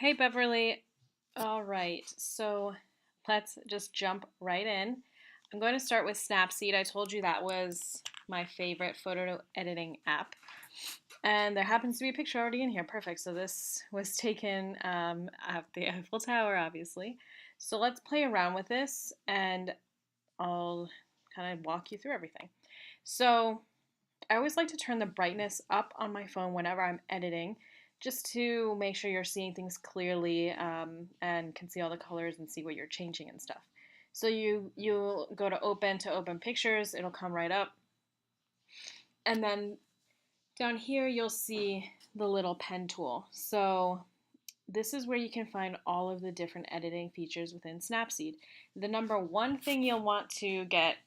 Hey Beverly. All right, so let's just jump right in. I'm going to start with Snapseed. I told you that was my favorite photo editing app. And there happens to be a picture already in here. Perfect. So this was taken at the Eiffel Tower, obviously. So let's play around with this and I'll kind of walk you through everything. So I always like to turn the brightness up on my phone whenever I'm editing, just to make sure you're seeing things clearly and can see all the colors and see what you're changing and stuff. So you'll go to open pictures, it'll come right up, and then down here you'll see the little pen tool. So this is where you can find all of the different editing features within Snapseed. The number one thing you'll want to get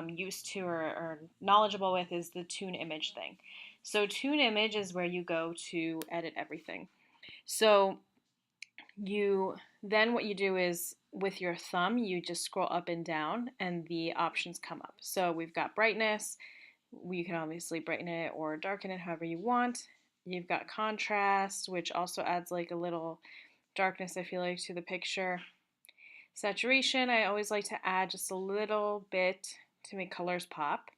used to or knowledgeable with is the tune image thing. So tune image is where you go to edit everything. So you then what you do is with your thumb you just scroll up and down and the options come up. So we've got brightness. You can obviously brighten it or darken it however you want. You've got contrast, which also adds like a little darkness, I feel like, to the picture. Saturation, I always like to add just a little bit to make colors pop.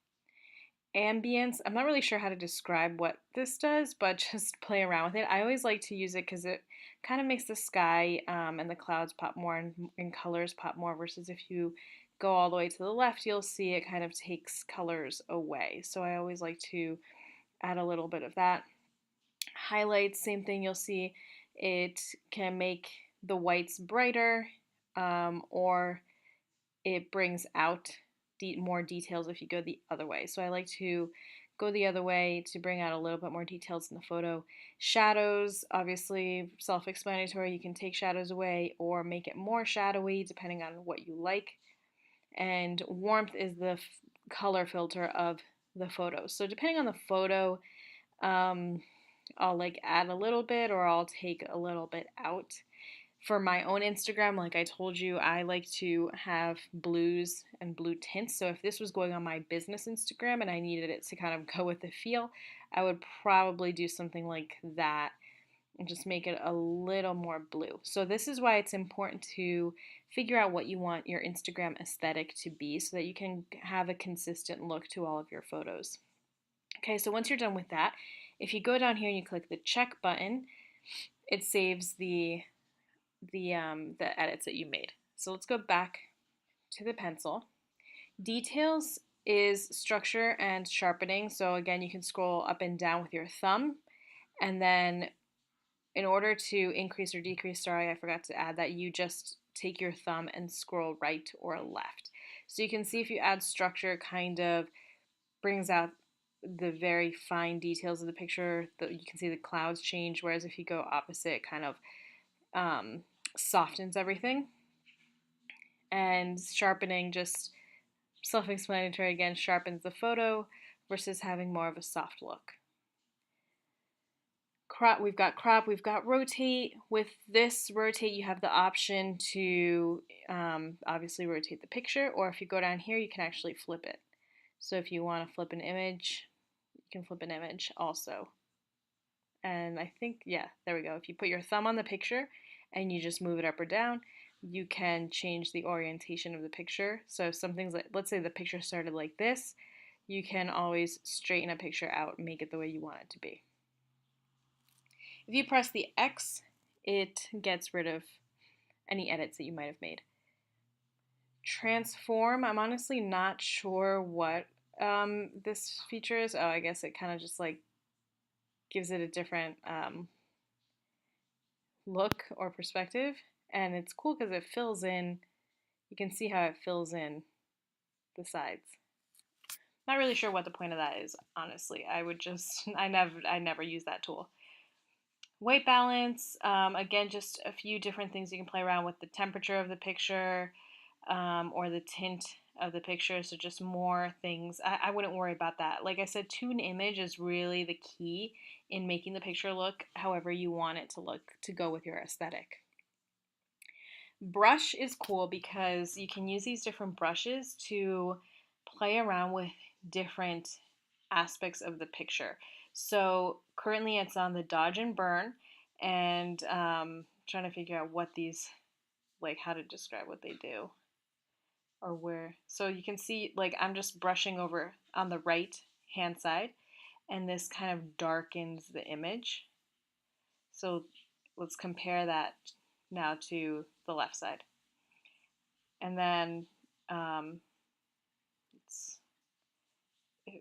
Ambience, I'm not really sure how to describe what this does, but just play around with it. I always like to use it because it kind of makes the sky and the clouds pop more and colors pop more, versus if you go all the way to the left, you'll see it kind of takes colors away. So I always like to add a little bit of that. Highlights, same thing, you'll see it can make the whites brighter, or it brings out more details if you go the other way. So I like to go the other way to bring out a little bit more details in the photo. Shadows, obviously self-explanatory. You can take shadows away or make it more shadowy depending on what you like. And warmth is the color filter of the photo. So depending on the photo, um, I'll like add a little bit or I'll take a little bit out. For my own Instagram, like I told you, I like to have blues and blue tints. So if this was going on my business Instagram and I needed it to kind of go with the feel, I would probably do something like that and just make it a little more blue. So this is why it's important to figure out what you want your Instagram aesthetic to be so that you can have a consistent look to all of your photos. Okay, so once you're done with that, if you go down here and you click the check button, it saves the edits that you made. So let's go back to the pencil. Details is structure and sharpening. So again, you can scroll up and down with your thumb, and then in order to increase or decrease, sorry, I forgot to add that, you just take your thumb and scroll right or left. So you can see if you add structure, it kind of brings out the very fine details of the picture. You can see the clouds change, whereas if you go opposite, it kind of softens everything. And sharpening, just self-explanatory again, sharpens the photo versus having more of a soft look. Crop, we've got rotate. With this rotate, you have the option to obviously rotate the picture, or if you go down here, you can actually flip it. So if you want to flip an image, you can flip an image also. And I think, yeah, there we go. If you put your thumb on the picture and you just move it up or down, you can change the orientation of the picture. So if something's like, let's say the picture started like this, you can always straighten a picture out and make it the way you want it to be. If you press the X, it gets rid of any edits that you might have made. Transform, I'm honestly not sure what this feature is. Oh, I guess it kind of just like gives it a different look or perspective, and it's cool because it fills in, you can see how it fills in the sides. Not really sure what the point of that is, honestly. I never use that tool. White balance, again, just a few different things you can play around with: the temperature of the picture, or the tint of the picture. So just more things. I wouldn't worry about that. Like I said, tune image is really the key in making the picture look however you want it to look to go with your aesthetic. Brush is cool because you can use these different brushes to play around with different aspects of the picture. So currently it's on the dodge and burn, and trying to figure out what these, like how to describe what they do or where. So you can see, like I'm just brushing over on the right hand side, and this kind of darkens the image. So let's compare that now to the left side. And then, it's,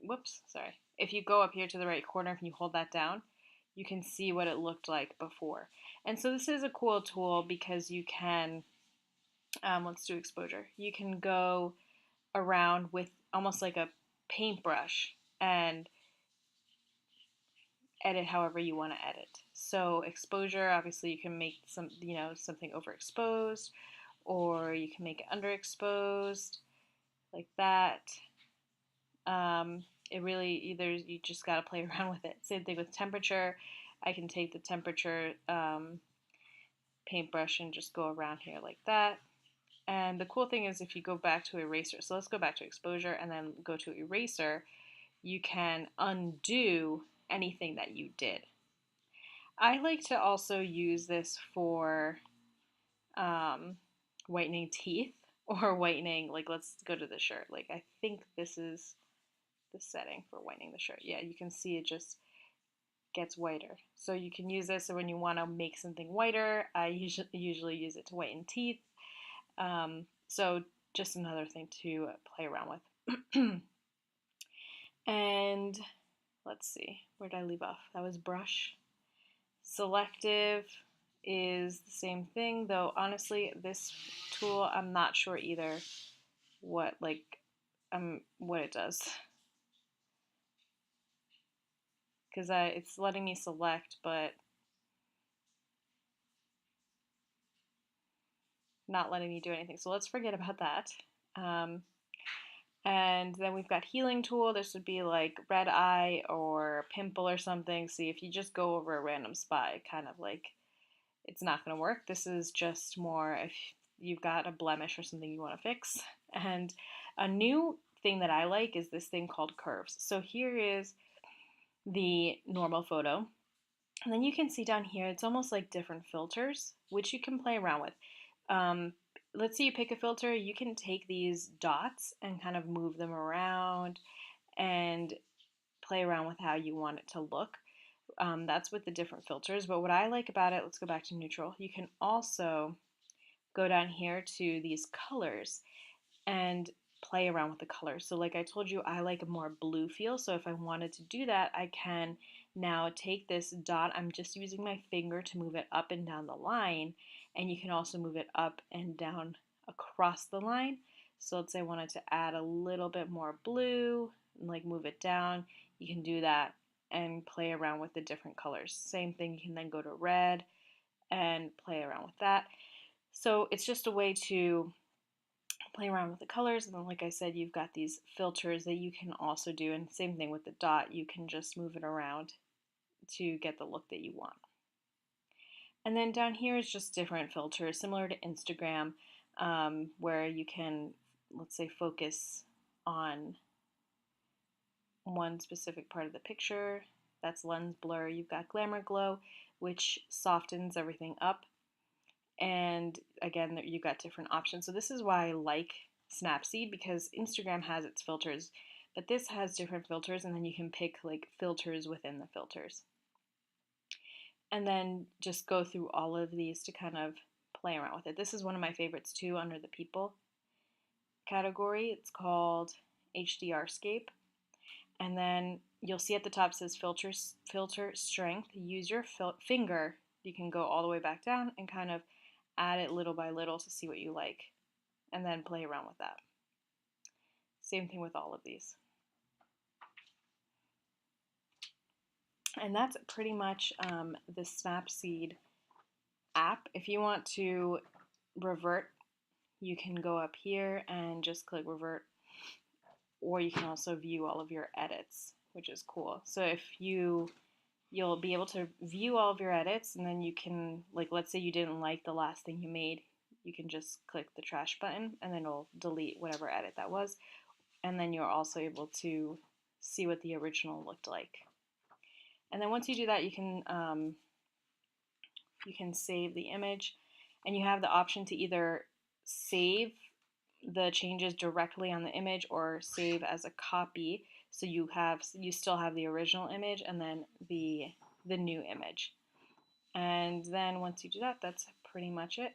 whoops, sorry. If you go up here to the right corner, if you hold that down, you can see what it looked like before. And so this is a cool tool because you can, let's do exposure. You can go around with almost like a paintbrush and edit however you want to edit. So exposure, obviously you can make some, something overexposed, or you can make it underexposed, like that. It really either you just got to play around with it. Same thing with temperature. I can take the temperature paintbrush and just go around here like that. And the cool thing is if you go back to eraser, so let's go back to exposure and then go to eraser, you can undo anything that you did. I like to also use this for whitening teeth or whitening, like let's go to the shirt. Like I think this is the setting for whitening the shirt. Yeah, you can see it just gets whiter. So you can use this when you want to make something whiter. I usually use it to whiten teeth. So just another thing to play around with. And let's see, where did I leave off? That was brush. Selective is the same thing, though honestly this tool I'm not sure either what what it does, because it's letting me select but not letting me do anything, so let's forget about that. And then we've got healing tool. This would be like red eye or pimple or something. See, if you just go over a random spot, it kind of like it's not going to work. This is just more if you've got a blemish or something you want to fix. And a new thing that I like is this thing called curves. So here is the normal photo. And then you can see down here, it's almost like different filters, which you can play around with. Let's say you pick a filter, you can take these dots and kind of move them around and play around with how you want it to look. That's with the different filters. But what I like about it, let's go back to neutral. You can also go down here to these colors and play around with the colors. So like I told you, I like a more blue feel. So if I wanted to do that, I can now take this dot. I'm just using my finger to move it up and down the line. And you can also move it up and down across the line. So let's say I wanted to add a little bit more blue and like move it down. You can do that and play around with the different colors. Same thing, you can then go to red and play around with that. So it's just a way to play around with the colors, and then like I said, you've got these filters that you can also do, and same thing with the dot, you can just move it around to get the look that you want. And then down here is just different filters, similar to Instagram, where you can, let's say, focus on one specific part of the picture. That's lens blur. You've got glamour glow, which softens everything up. And again, you've got different options. So this is why I like Snapseed, because Instagram has its filters, but this has different filters, and then you can pick like filters within the filters. And then just go through all of these to kind of play around with it. This is one of my favorites too under the people category. It's called HDRscape. And then you'll see at the top says filter strength. Use your finger. You can go all the way back down and kind of add it little by little to see what you like, and then play around with that. Same thing with all of these. And that's pretty much the Snapseed app. If you want to revert, you can go up here and just click revert, or you can also view all of your edits, which is cool. So if you'll be able to view all of your edits, and then you can, like, let's say you didn't like the last thing you made, you can just click the trash button and then it'll delete whatever edit that was. And then you're also able to see what the original looked like. And then once you do that, you can you can save the image, and you have the option to either save the changes directly on the image or save as a copy, so you still have the original image and then the new image. And then once you do that, that's pretty much it.